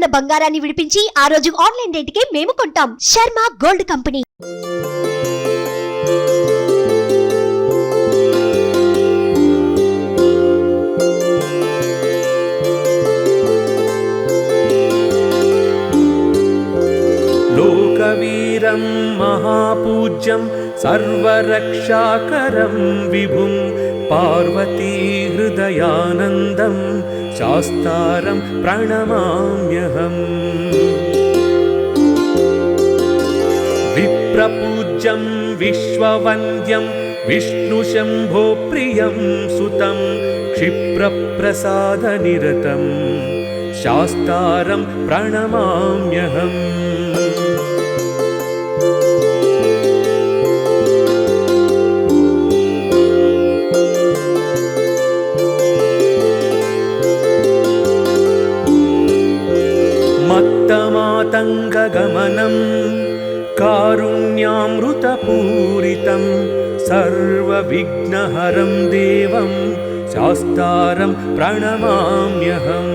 ఉన్న బంగారాన్ని విడిపించి ఆ రోజు ఆన్లైన్ రేటుకే మేము కొంటాం. Sharma gold company. लोकवीरं महापूज्यं सर्वरक्षाकरं विभुं पार्वती हृदयानन्दं शास्तारं प्रणमाम्यहम्। विप्रपूज्यं विश्ववन्द्यं विष्णुशम्भो प्रियं सुतं क्षिप्रप्रसादनिरतं शास्तारं प्रणमाम्यहम्। मत्तमातङ्गगमनं कारुण्यामृतपूरितं सर्वविघ्नहरं देवं शास्तारं प्रणमाम्यहम्।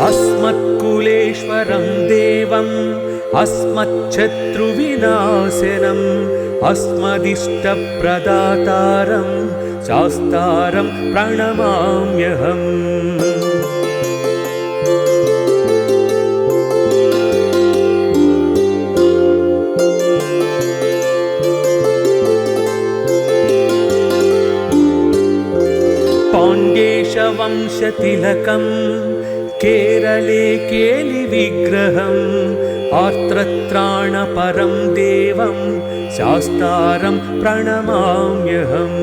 अस्मत्कुलेश्वरं देवम् अस्मच्छत्रुविनाशनम् अस्मदिष्टप्रदातारं शास्तारं प्रणमाम्यहम्। पाण्ड्येशवंशतिलकं केरले केलिविग्रहम् आर्त्रत्राणपरं देवं शास्तारं प्रणमाम्यहम्।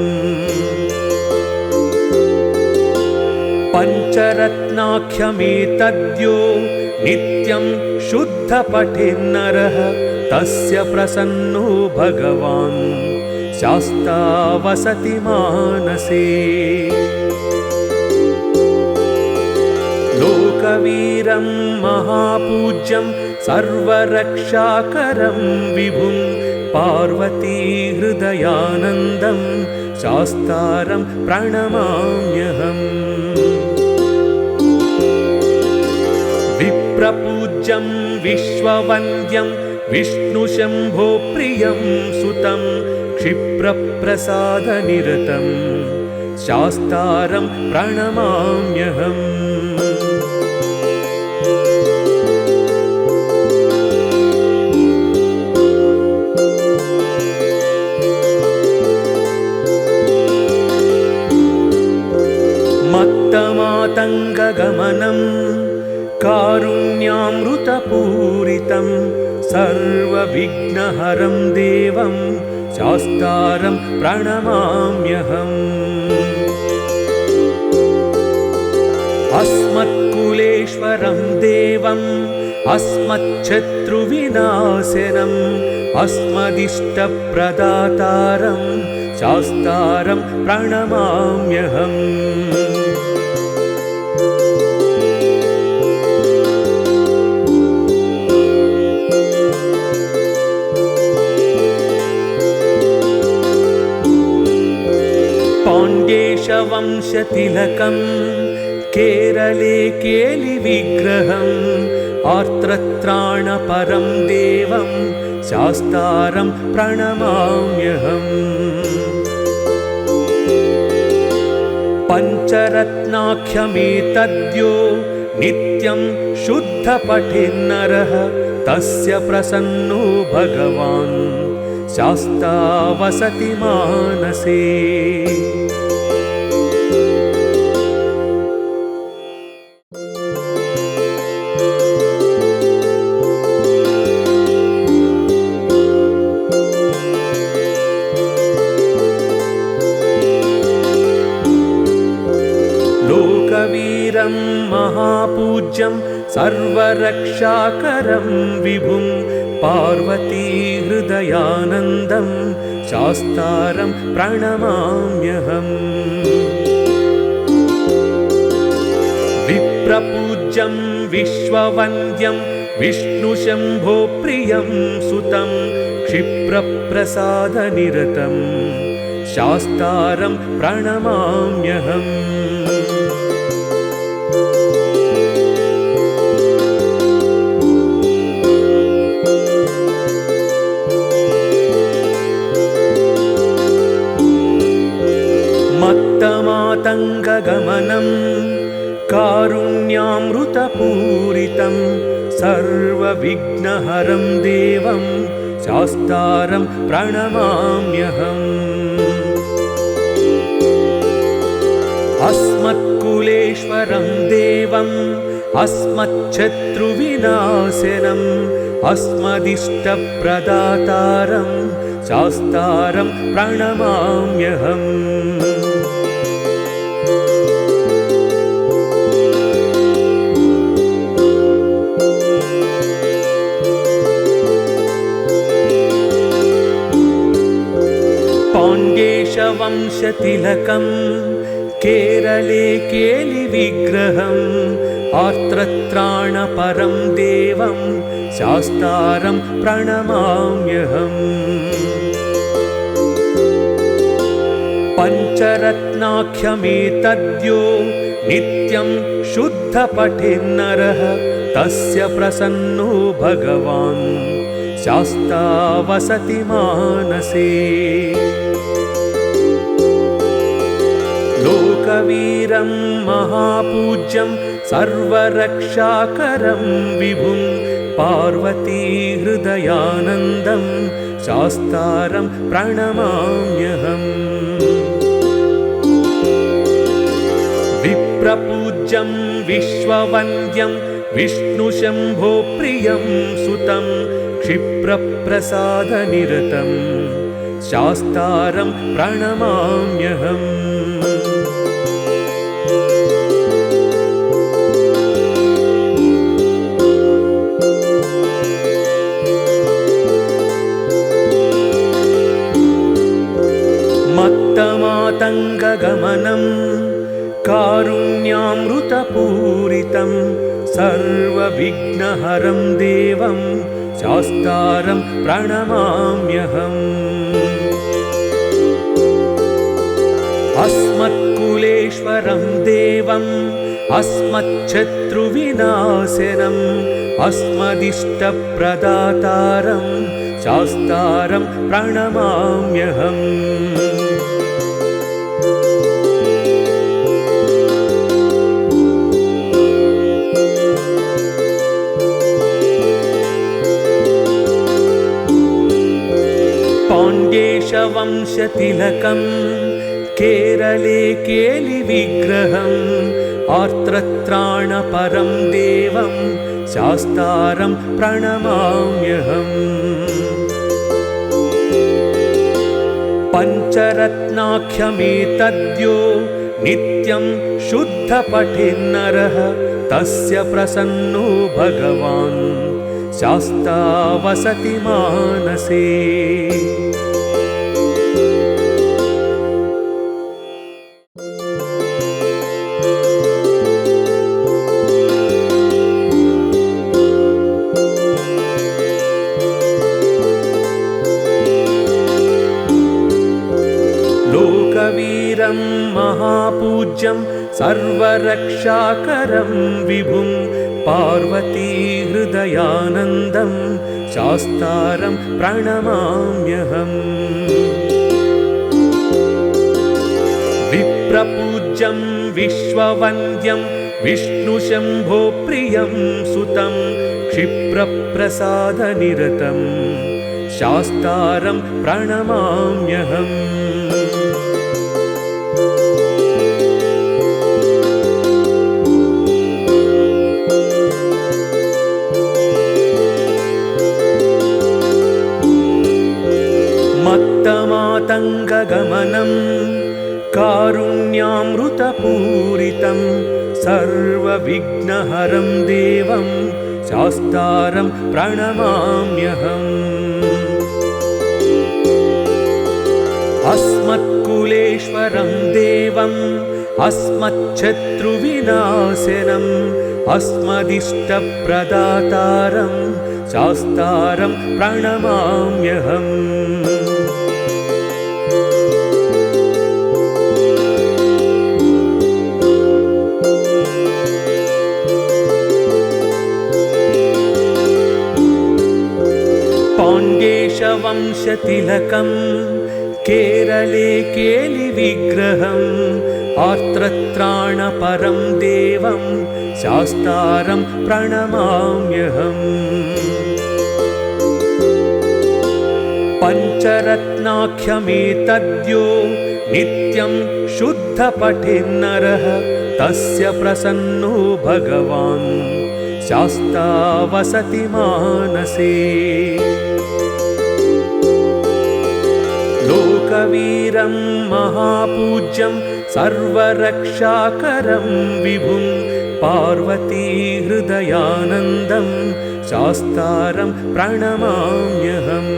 पञ्चरत्नाख्यमेतद्यो नित्यं शुद्धपठेन्नरः तस्य प्रसन्नो भगवान् शास्ता वसति मानसे। लोकवीरं महापूज्यं सर्वरक्षाकरं विभुं पार्वती हृदयानन्दं शास्तारं प्रणमाम्यहम्। विप्रपूज्यं विश्ववन्द्यं विष्णुशम्भो प्रियं सुतं क्षिप्रप्रसादनिरतं शास्तारं प्रणमाम्यहम्। मत्तमातङ्गगमनं कारुण्यामृतपूरितं सर्वविघ्नहरं देवं शास्तारं प्रणमाम्यहम्। अस्मत्कुलेश्वरं देवम् अस्मच्छत्रुविनाशनम् अस्मदिष्टप्रदातारं शास्तारं प्रणमाम्यहम्। पाण्ड्येशवंशतिलकं केरले केलिविग्रहम् आर्त्रत्राणपरं देवं शास्तारं प्रणमाम्यहम्। पञ्चरत्नाख्यमेतद्यो नित्यं शुद्धपठेन्नरः तस्य प्रसन्नो भगवान् शास्ता वसति मानसे। लोकवीरं महापूज्यं सर्वरक्षाकरं विभुं पार्वती हृदयानन्दं शास्तारं प्रणमाम्यहम्। विप्रपूज्यं विश्ववन्द्यं विष्णुशम्भो प्रियं सुतं क्षिप्रप्रसादनिरतं शास्तारं प्रणमाम्यहम्। पाण्ड्यशङ्करनन्दनं कारुण्यामृतपूरितं सर्वविघ्नहरं देवं शास्तारं प्रणमाम्यहम्। अस्मत्कुलेश्वरं देवम् अस्मच्छत्रुविनाशनम् अस्मदिष्टप्रदातारं शास्तारं प्रणमाम्यहम्। पाण्ड्येशवंशतिलकम् केरले केलिविग्रहम् आर्तत्राणपरं देवं शास्तारं प्रणमाम्यहम्। पञ्चरत्नाख्यमेतद्यो नित्यं शुद्धपठेन्नरः तस्य प्रसन्नो भगवान् शास्ता वसति मानसे। लोकवीरं महापूज्यं सर्वरक्षाकरं विभुं पार्वतीहृदयानन्दं शास्तारं प्रणमाम्यहम्। विप्रपूज्यं विश्ववन्द्यं विष्णुशम्भोप्रियं सुतं क्षिप्रप्रसादनिरतं शास्तारं प्रणमाम्यहम्। मत्तमातङ्गगमनं कारुण्यामृतपूरितं सर्वविघ्नहरं देवं शास्तारं प्रणमाम्यहम्। अस्मत्कुलेश्वरं देवम् अस्मच्छत्रुविनाशनम् अस्मदिष्टप्रदातारं शास्तारं प्रणमाम्यहम्। पाण्ड्येशवंशतिलकम् केरले केलिविग्रहम् आर्तत्राणपरं देवं शास्तारं प्रणमाम्यहम्। पञ्चरत्नाख्यमेतद्यो नित्यं शुद्धपठेन्नरः तस्य प्रसन्नो भगवान् शास्ता वसति मानसे। लोकवीरं महापूज्यं सर्वरक्षाकरं विभुं पार्वतीहृदयानन्दं शास्तारं प्रणमाम्यहम्। विप्रपूज्यं विश्ववन्द्यं विष्णुशम्भोप्रियं सुतं क्षिप्रप्रसादनिरतं शास्तारं प्रणमाम्यहम्। मत्तमातङ्गगमनं कारुण्यामृतपूरितं सर्वविघ्नहरं देवं शास्तारं प्रणमाम्यहम्। अस्मत्कुलेश्वरं देवम् अस्मच्छत्रुविनाशनम् अस्मदिष्टप्रदातारं शास्तारं प्रणमाम्यहम्। पाण्ड्येशवंशतिलकम् केरले केलिविग्रहम् आर्तत्राणपरं देवं शास्तारं प्रणमाम्यहम् पञ्चरत्नाख्यमेतद्यो नित्यं शुद्धपठेन्नरः तस्य प्रसन्नो भगवान् शास्ता वसति मानसे लोकवीरं महापूज्यं सर्वरक्षाकरं विभुं पार्वतीहृदयानन्दं शास्तारं प्रणमाम्यहम्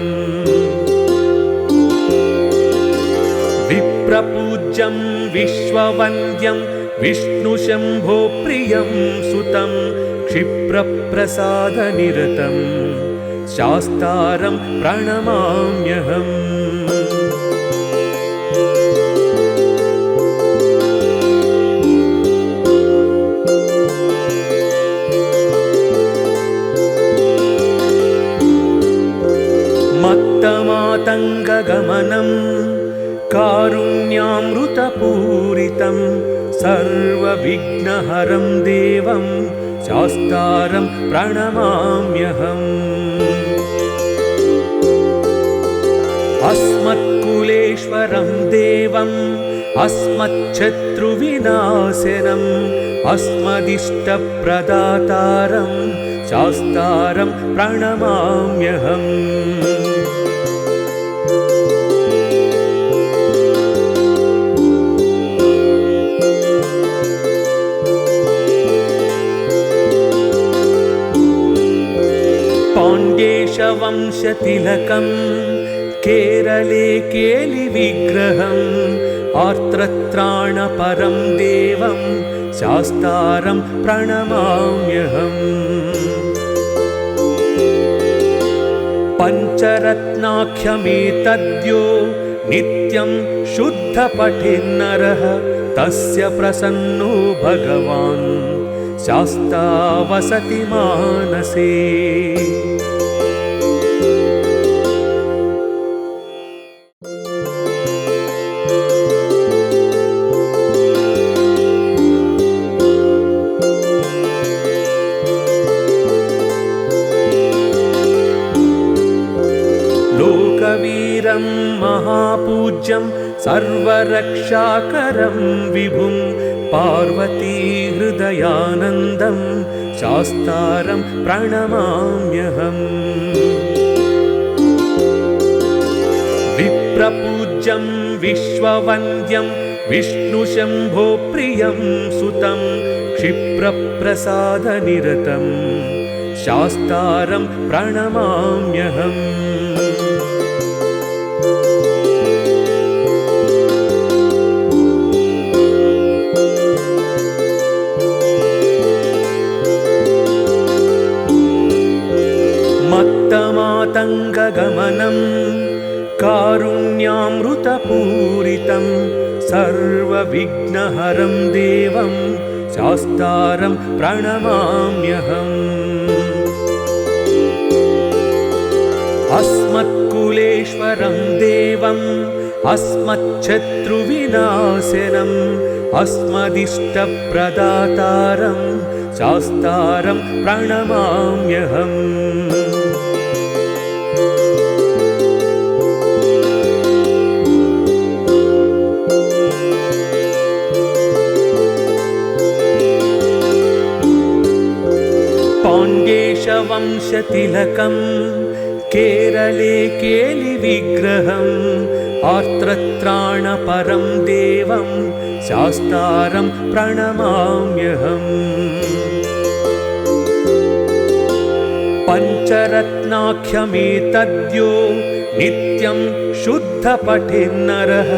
विप्रपूज्यं विश्ववन्द्यं विष्णुशम्भो प्रियं सुतं क्षिप्रप्रसादनिरतं शास्तारं प्रणमाम्यहम् मत्तमातङ्गगमनं कारुण्यामृतपूरितं सर्वविघ्नहरं देवं शास्तारं प्रणमाम्यहम् अस्मत्कुलेश्वरं देवम् अस्मच्छत्रुविनाशनम् अस्मदिष्टप्रदातारं शास्तारं प्रणमाम्यहम् पाण्ड्येशवंशतिलकं केरले केलिविग्रहम् आर्तत्राणपरं देवं शास्तारं प्रणमाम्यहम् पञ्चरत्नाख्यमेतद्यो नित्यं शुद्धपठेन्नरः तस्य प्रसन्नो भगवान् शास्ता वसति मानसे लोकवीरं महापूज्यं सर्वरक्षाकरं विभुं पार्वतीहृदयानन्दं शास्तारं प्रणमाम्यहम् विप्रपूज्यं विश्ववन्द्यं विष्णुशम्भो प्रियं सुतं क्षिप्रप्रसादनिरतं शास्तारं प्रणमाम्यहम् मत्तमातङ्गगमनं कारुण्यामृतपूरितं सर्वविघ्नहरं देवं शास्तारं प्रणमाम्यहम् अस्मत्कुलेश्वरं देवम् अस्मच्छत्रुविनाशनम् अस्मदिष्टप्रदातारं शास्तारं प्रणमाम्यहम् पाण्ड्येशवंशतिलकं केरले केलिविग्रहम् आर्तत्राणपरं देवं शास्तारं प्रणमाम्यहम् पञ्चरत्नाख्यमेतद्यो नित्यं शुद्धपठेन्नरः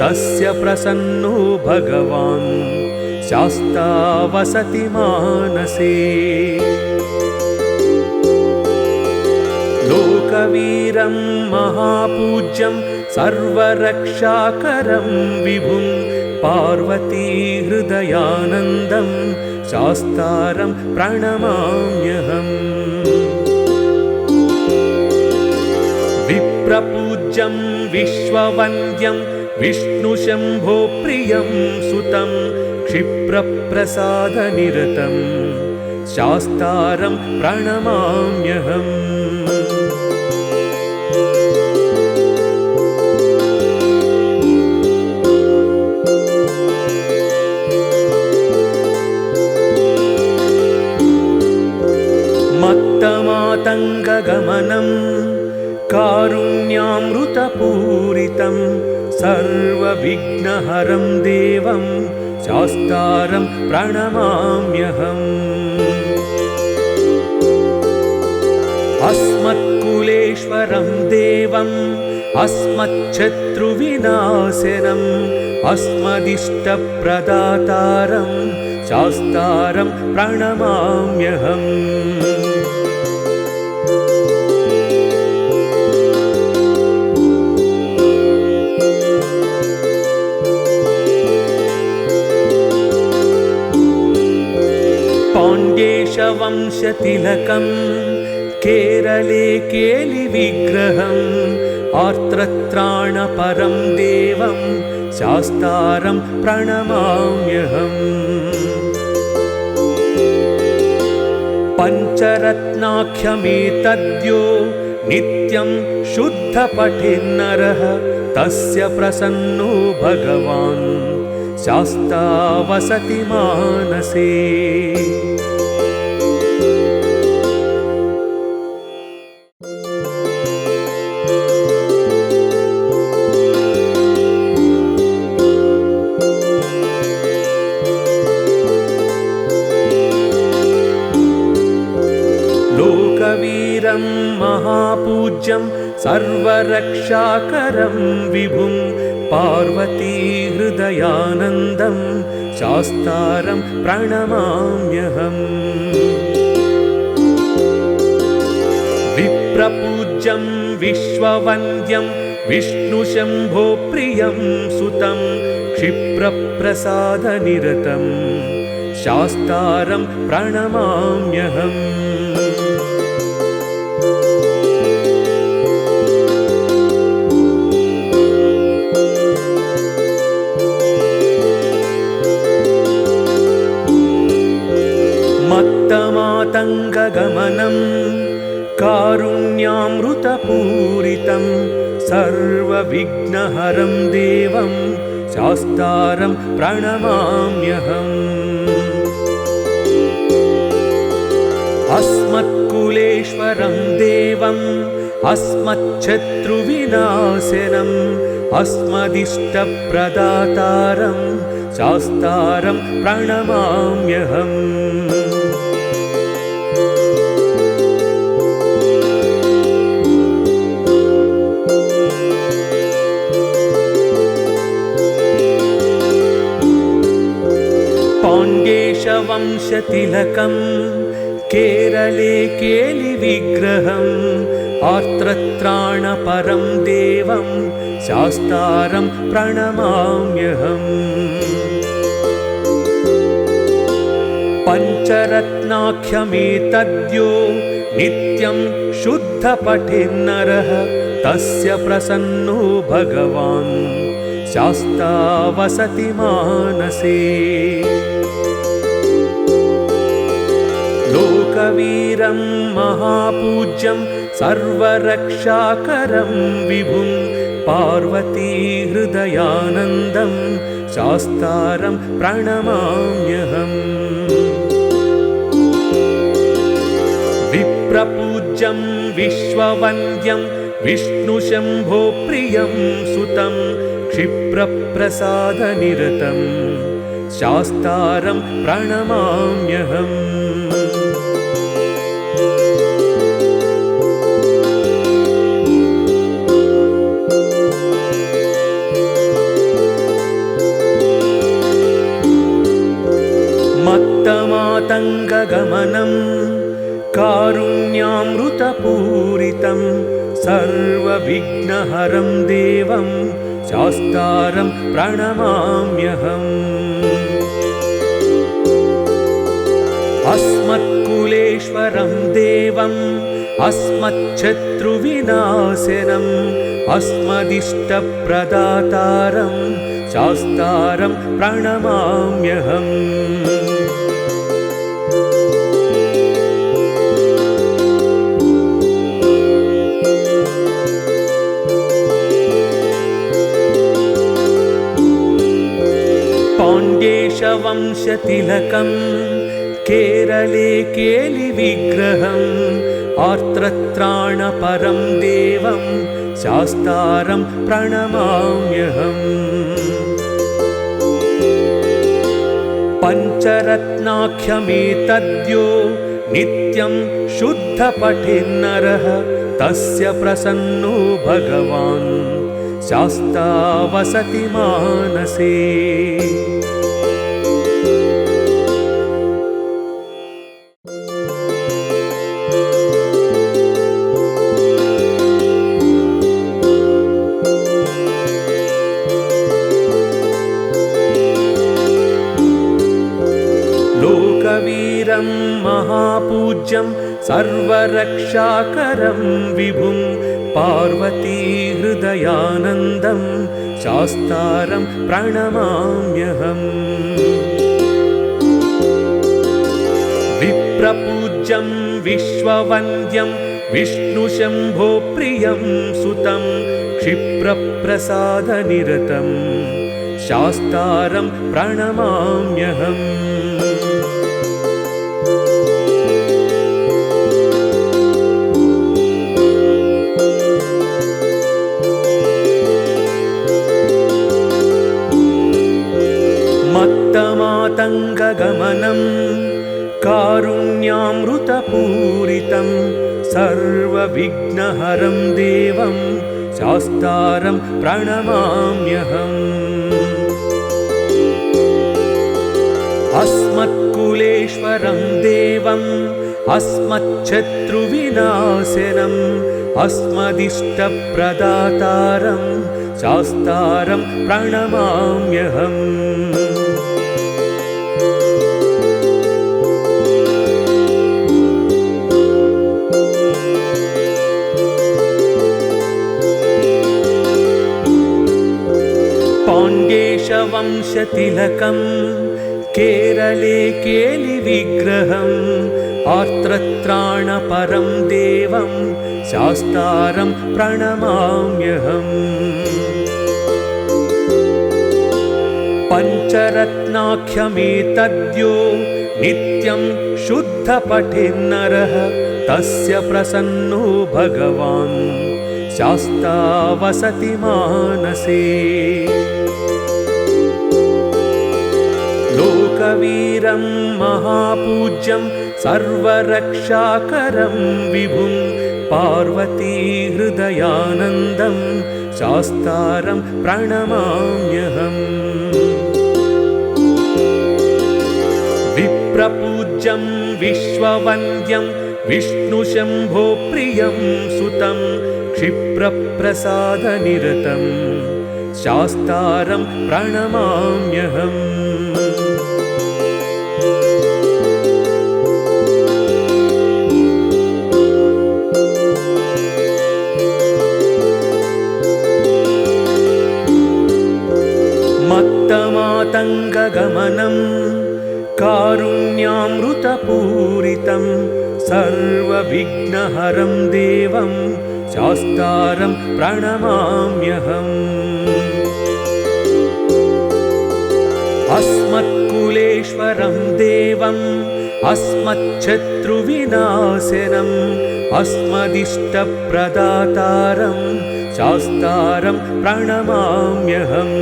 तस्य प्रसन्नो भगवान् शास्ता वसति मानसे लोकवीरं महापूज्यं सर्वरक्षाकरं विभुं पार्वतीहृदयानन्दं शास्तारं प्रणमाम्यहम् विप्रपूज्यं विश्ववन्द्यं विष्णुशम्भो प्रियं सुतं क्षिप्रप्रसादनिरतं शास्तारं प्रणमाम्यहम्। मत्तमातङ्गगमनं कारुण्यामृतपूरितं सर्वविघ्नहरं देवं शास्तारं प्रणमाम्यहम्। अस्मत्कुलेश्वरं देवम् अस्मच्छत्रुविनाशनम् अस्मदिष्टप्रदातारं शास्तारं प्रणमाम्यहम्। पाण्ड्येशवंशतिलकं केरले केलिविग्रहम् आर्त्रत्राणपरं देवं शास्तारं प्रणमाम्यहम्। पञ्चरत्नाख्यमेतद्यो नित्यं शुद्धपठेन्नरः तस्य प्रसन्नो भगवान् शास्ता वसति मानसे। लोकवीरं महापूज्यं सर्वरक्षाकरं विभुं पार्वतीहृदयानन्दं शास्तारं प्रणमाम्यहम्। विप्रपूज्यं विश्ववन्द्यं विष्णुशम्भो प्रियं सुतं क्षिप्रप्रसादनिरतं शास्तारं प्रणमाम्यहम्। मत्तमातङ्गगमनं कारुण्यामृतपूरितं सर्वविघ्नहरं देवं शास्तारं प्रणमाम्यहम्। अस्मत्कुलेश्वरं देवम् अस्मच्छत्रुविनाशनम् अस्मदिष्टप्रदातारं शास्तारं प्रणमाम्यहम्। पाण्ड्येशवंशतिलकं केरले केलिविग्रहम् आर्त्रत्राणपरं देवं शास्तारं प्रणमाम्यहम्। पञ्चरत्नाख्यमेतद्यो नित्यं शुद्धपठेन्नरः तस्य प्रसन्नो भगवान् शास्ता वसति मानसे। लोकवीरं महापूज्यं सर्वरक्षाकरं विभुं पार्वतीहृदयानन्दं शास्तारं प्रणमाम्यहम्। विप्रपूज्यं विश्ववन्द्यं विष्णुशम्भो प्रियं सुतं क्षिप्रप्रसादनिरतं शास्तारं प्रणमाम्यहम्। मत्तमातङ्गगमनं कारुण्यामृतपूरितं सर्वविघ्नहरं देवं शास्तारं प्रणमाम्यहम्। अस्मत्कुलेश्वरं देवम् अस्मच्छत्रुविनाशनम् अस्मदिष्टप्रदातारं शास्तारं प्रणमाम्यहम्। पाण्ड्येशवंशतिलकं केरले केलिविग्रहम् आर्तत्राणपरं देवं शास्तारं प्रणमाम्यहम्। पञ्चरत्नाख्यमेतद्यो नित्यं शुद्धपठेन्नरः तस्य प्रसन्नो भगवान् शास्ता वसति मानसे। लोकवीरं महापूज्यं सर्वरक्षाकरं विभुं पार्वती हृदयानन्दं शास्तारं प्रणमाम्यहम्। विप्रपूज्यं विश्ववन्द्यं विष्णुशम्भो प्रियं सुतं क्षिप्रप्रसादनिरतं शास्तारं प्रणमाम्यहम्। मत्तमातङ्गगमनं कारुण्यामृतपूरितं सर्वविघ्नहरं देवं शास्तारं प्रणमाम्यहम्। अस्मत्कुलेश्वरं देवम् अस्मच्छत्रुविनाशनम् अस्मदिष्टप्रदातारं शास्तारं प्रणमाम्यहम्। पाण्ड्येशवंशतिलकं केरले केलिविग्रहम् आर्तत्राणपरं देवं शास्तारं प्रणमाम्यहम्। पञ्चरत्नाख्यमेतद्यो नित्यं शुद्धपठेन्नरः तस्य प्रसन्नो भगवान् शास्ता वसति मानसे। लोकवीरं महापूज्यं सर्वरक्षाकरं विभुं पार्वती हृदयानन्दं शास्तारं प्रणमाम्यहम्। विप्रपूज्यं विश्ववन्द्यं विष्णुशम्भो प्रियं सुतं क्षिप्रप्रसादनिरतं शास्तारं प्रणमाम्यहम्। मत्तमातङ्गगमनं कारुण्यामृतपूरितं सर्वविघ्नहरं देवं शास्तारं प्रणमाम्यहम्। अस्मत्कुलेश्वरं देवम् अस्मच्छत्रुविनाशनम् अस्मदिष्टप्रदातारं शास्तारं प्रणमाम्यहम्।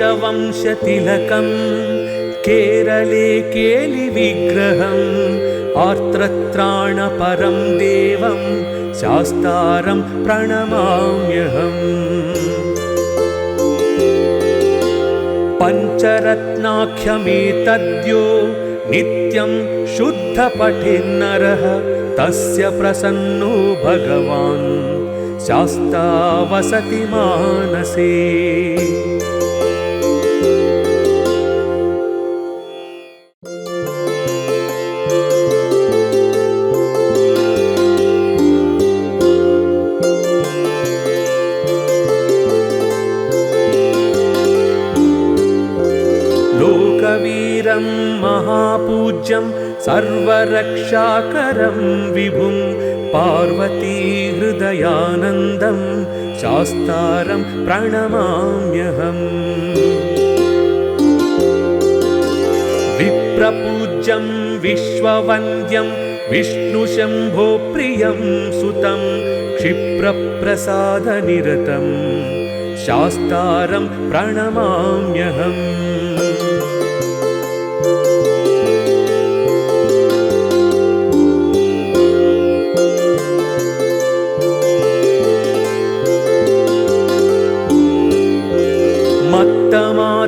पाण्ड्येशवंशतिलकं केरले केलिविग्रहम् आर्तत्राणपरं देवं शास्तारं प्रणमाम्यहम्। पञ्चरत्नाख्यमेतद्यो नित्यं शुद्धपठेन्नरः तस्य प्रसन्नो भगवान् शास्ता वसति मानसे। लोकवीरं महापूज्यं सर्वरक्षाकरं विभुं पार्वती हृदयानन्दं शास्तारं प्रणमाम्यहम्। विप्रपूज्यं विश्ववन्द्यं विष्णुशम्भो प्रियं सुतं क्षिप्रप्रसादनिरतं शास्तारं प्रणमाम्यहम्।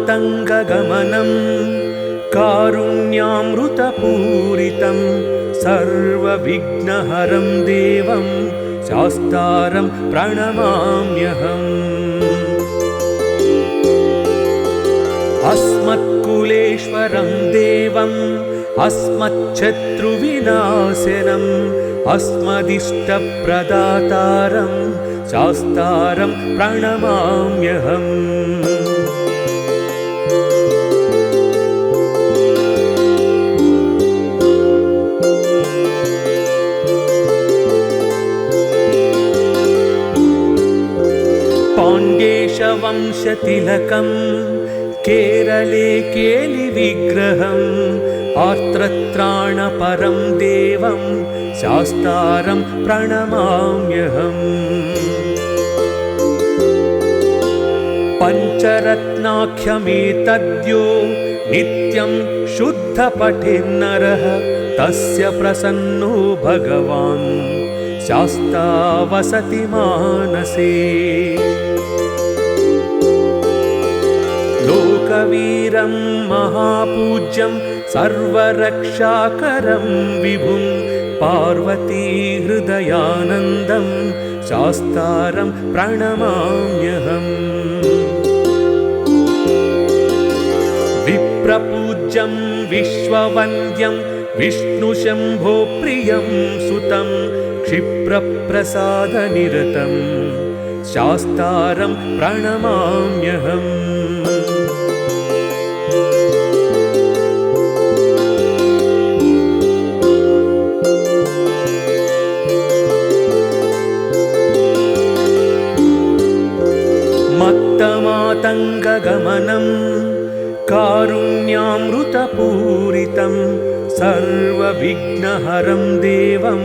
मत्तमातङ्गगमनं कारुण्यामृतपूरितं सर्वविघ्नहरं देवं शास्तारं प्रणमाम्यहम्। अस्मत्कुलेश्वरं देवम् अस्मच्छत्रुविनाशनम् अस्मदिष्टप्रदातारं शास्तारं प्रणमाम्यहम्। पाण्ड्येशवंशतिलकं केरले केलिविग्रहम् आर्त्रत्राणपरं देवं शास्तारं प्रणमाम्यहम्। पञ्चरत्नाख्यमेतद्यो नित्यं शुद्धपठेन्नरः तस्य प्रसन्नो भगवान् शास्ता वसति मानसे। लोकवीरं महापूज्यं सर्वरक्षाकरं विभुं पार्वती हृदयानन्दं शास्तारं प्रणमाम्यहम्। विप्रपूज्यं विश्ववन्द्यं विष्णुशम्भो प्रियं सुतं क्षिप्रप्रसादनिरतं शास्तारं प्रणमाम्यहम्। मत्तमातङ्गगमनं कारुण्यामृतपूरितं सर्वविघ्नहरं देवं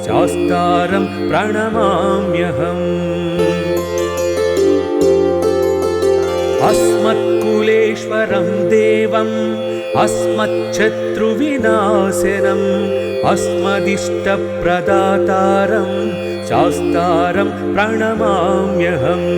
शास्तारं प्रणमाम्यहम्। अस्मत्कुलेश्वरं देवम् अस्मच्छत्रुविनाशनम् अस्मदिष्टप्रदातारं शास्तारं प्रणमाम्यहम्।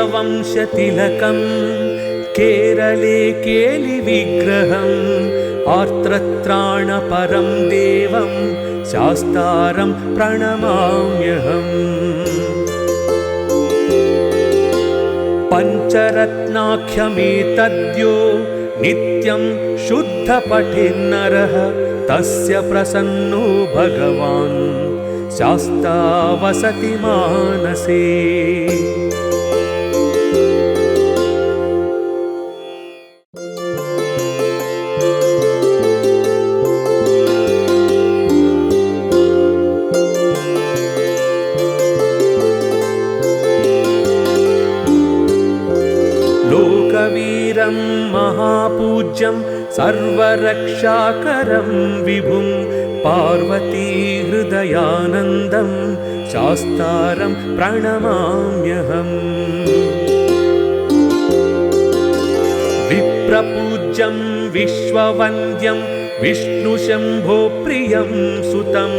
पाण्ड्येशवंशतिलकं केरले केलिविग्रहम् आर्त्रत्राणपरं देवं शास्तारं प्रणमाम्यहम्। पञ्चरत्नाख्यमेतद्यो नित्यं शुद्धपठेन्नरः तस्य प्रसन्नो भगवान् शास्ता वसति मानसे। लोकवीरं महापूज्यं सर्वरक्षाकरं विभुं पार्वती हृदयानन्दं शास्तारं प्रणमाम्यहम्। विप्रपूज्यं विश्ववन्द्यं विष्णुशम्भो प्रियं सुतं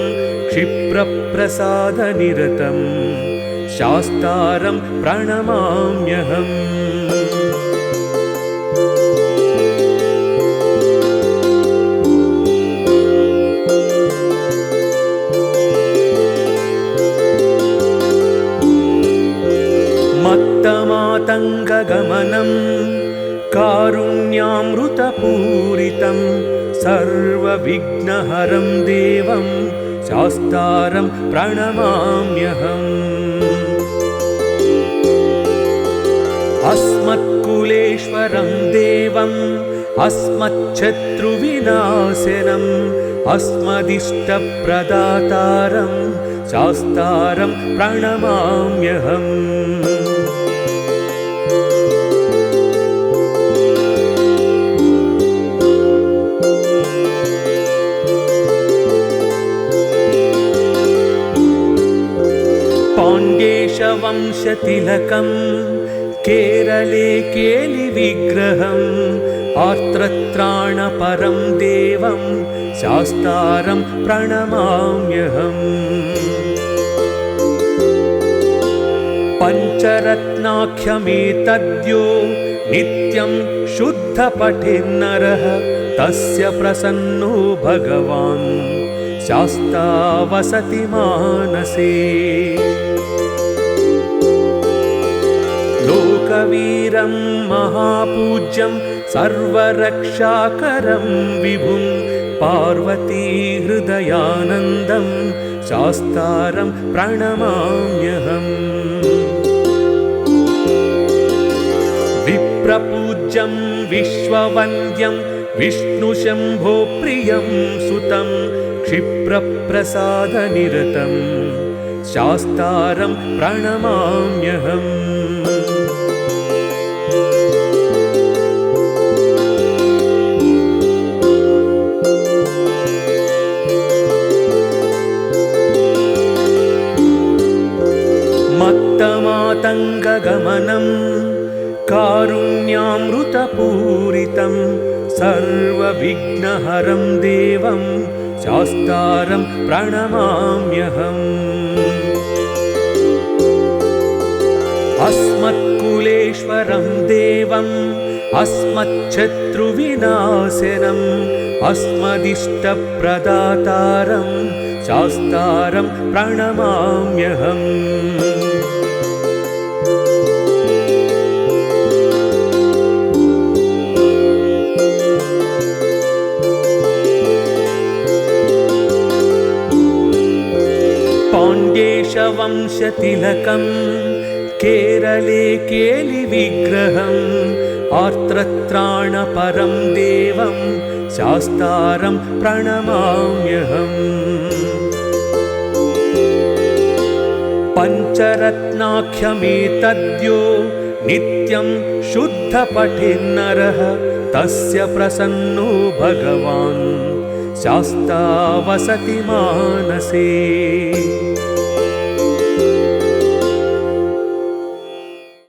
क्षिप्रप्रसादनिरतं शास्तारं प्रणमाम्यहम्। मत्तमातङ्गगमनं कारुण्यामृतपूरितं सर्वविघ्नहरं देवं शास्तारं प्रणमाम्यहम्। अस्मत्कुलेश्वरं देवम् अस्मच्छत्रुविनाशनम् अस्मदिष्टप्रदातारं शास्तारं प्रणमाम्यहम्। पाण्ड्येशवंशतिलकं केरले केलिविग्रहम् आर्त्रत्राणपरं देवं शास्तारं प्रणमाम्यहम्। पञ्चरत्नाख्यमेतद्यो नित्यं शुद्धपठेन्नरः तस्य प्रसन्नो भगवान् शास्ता वसति मानसे। लोकवीरं महापूज्यं सर्वरक्षाकरं विभुं पार्वतीहृदयानन्दं शास्तारं प्रणमाम्यहम्। विप्रपूज्यं विश्ववन्द्यं विष्णुशम्भो प्रियं सुतं क्षिप्रप्रसादनिरतं शास्तारं प्रणमाम्यहम्। मत्तमातङ्गगमनं कारुण्यामृतपूरितं सर्वविघ्नहरं देवं शास्तारं प्रणमाम्यहम्। अस्मत्कुलेश्वरं देवम् अस्मच्छत्रुविनाशनम् अस्मदिष्टप्रदातारं शास्तारं प्रणमाम्यहम्। पाण्ड्येशवंशतिलकं केरले केलिविग्रहम् आर्त्रत्राणपरं देवं शास्तारं प्रणमाम्यहम्। पञ्चरत्नाख्यमेतद्यो नित्यं शुद्धपठेन्नरः तस्य प्रसन्नो भगवान् शास्ता वसति मानसे।